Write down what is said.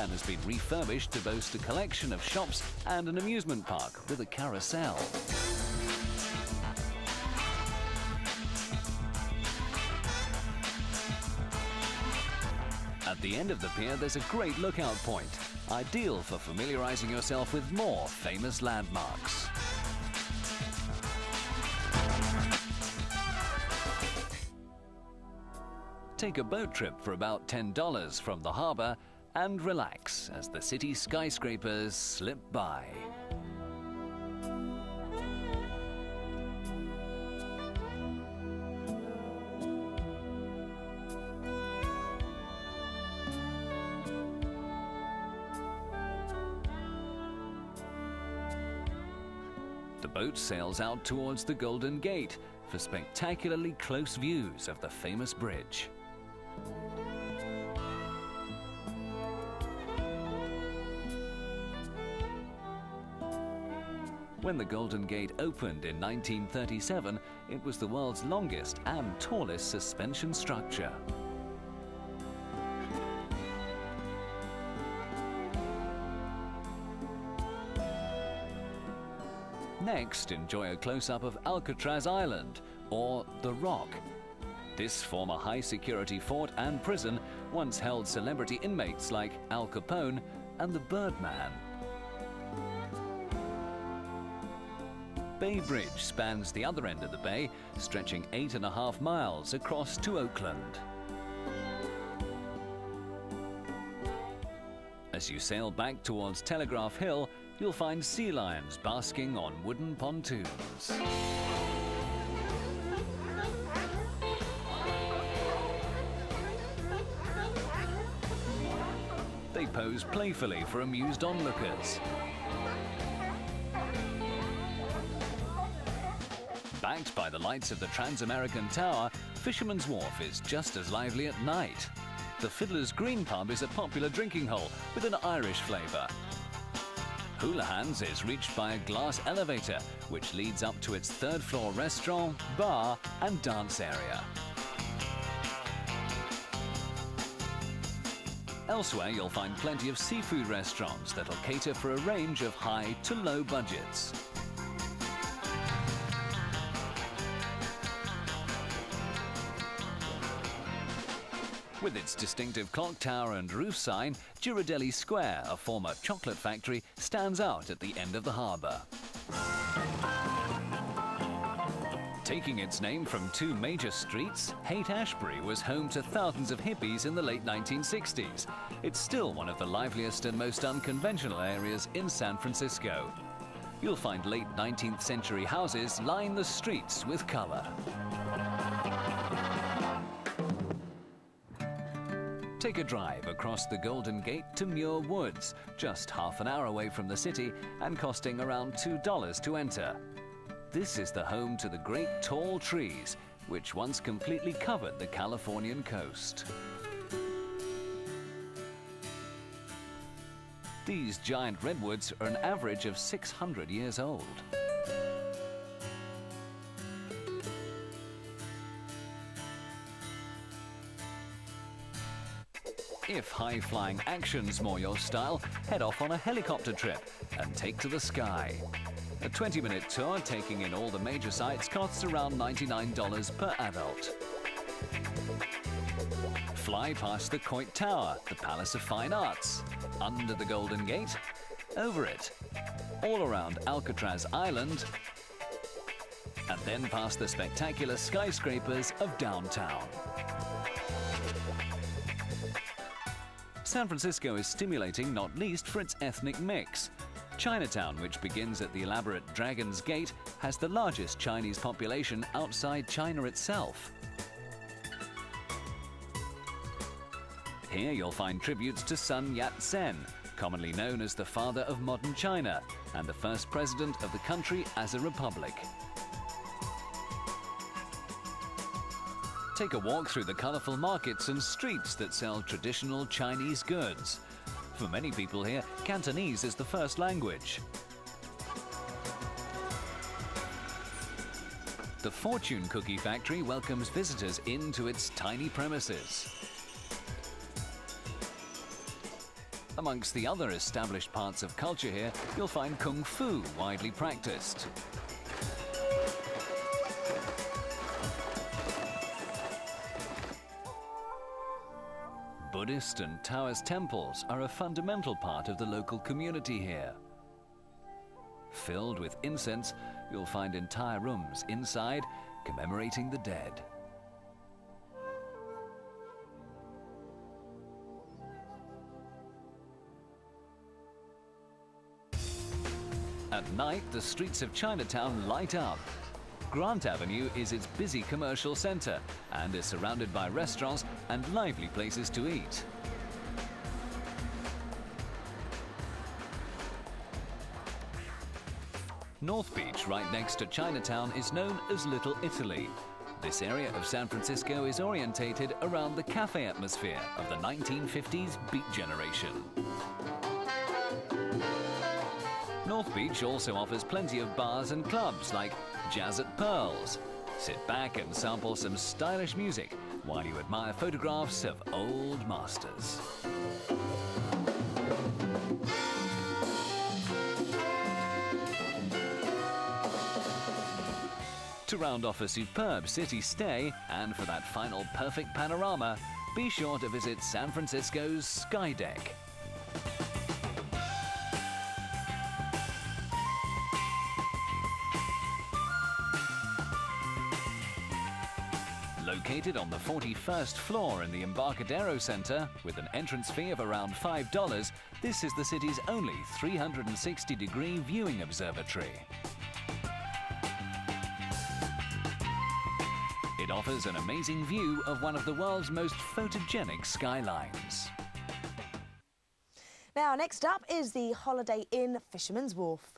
and has been refurbished to boast a collection of shops and an amusement park with a carousel. At the end of the pier, there's a great lookout point, ideal for familiarizing yourself with more famous landmarks. Take a boat trip for about $10 from the harbour and relax as the city skyscrapers slip by. The boat sails out towards the Golden Gate for spectacularly close views of the famous bridge. When the Golden Gate opened in 1937, it was the world's longest and tallest suspension structure. Next, enjoy a close-up of Alcatraz Island, or The Rock. This former high-security fort and prison once held celebrity inmates like Al Capone and the Birdman. Bay Bridge spans the other end of the bay, stretching 8.5 miles across to Oakland. As you sail back towards Telegraph Hill, you'll find sea lions basking on wooden pontoons. They pose playfully for amused onlookers. Backed by the lights of the Trans-American Tower, Fisherman's Wharf is just as lively at night. The Fiddler's Green pub is a popular drinking hole with an Irish flavour. Houlihan's is reached by a glass elevator, which leads up to its third-floor restaurant, bar and dance area. Elsewhere, you'll find plenty of seafood restaurants that'll cater for a range of high to low budgets. With its distinctive clock tower and roof sign, Ghirardelli Square, a former chocolate factory, stands out at the end of the harbour. Taking its name from two major streets, Haight-Ashbury was home to thousands of hippies in the late 1960s. It's still one of the liveliest and most unconventional areas in San Francisco. You'll find late 19th century houses line the streets with colour. Take a drive across the Golden Gate to Muir Woods, just half an hour away from the city and costing around $2 to enter. This is the home to the great tall trees, which once completely covered the Californian coast. These giant redwoods are an average of 600 years old. If high-flying action's more your style, head off on a helicopter trip and take to the sky. A 20-minute tour taking in all the major sites costs around $99 per adult. Fly past the Coit Tower, the Palace of Fine Arts, under the Golden Gate, over it, all around Alcatraz Island, and then past the spectacular skyscrapers of downtown. San Francisco is stimulating not least for its ethnic mix. Chinatown, which begins at the elaborate Dragon's Gate, has the largest Chinese population outside China itself. Here you'll find tributes to Sun Yat-sen, commonly known as the father of modern China and the first president of the country as a republic. Take a walk through the colourful markets and streets that sell traditional Chinese goods. For many people here, Cantonese is the first language. The Fortune Cookie Factory welcomes visitors into its tiny premises. Amongst the other established parts of culture here, you'll find Kung Fu widely practiced. Buddhist and Taoist temples are a fundamental part of the local community here. Filled with incense, you'll find entire rooms inside commemorating the dead. At night, the streets of Chinatown light up. Grant Avenue is its busy commercial center and is surrounded by restaurants and lively places to eat. North Beach, right next to Chinatown, is known as Little Italy. This area of San Francisco is orientated around the cafe atmosphere of the 1950s beat generation. North Beach also offers plenty of bars and clubs like Jazz at Pearls. Sit back and sample some stylish music while you admire photographs of old masters. To round off a superb city stay, and for that final perfect panorama, be sure to visit San Francisco's Sky Deck. Located on the 41st floor in the Embarcadero Center, with an entrance fee of around $5, this is the city's only 360-degree viewing observatory. It offers an amazing view of one of the world's most photogenic skylines. Now, next up is the Holiday Inn Fisherman's Wharf.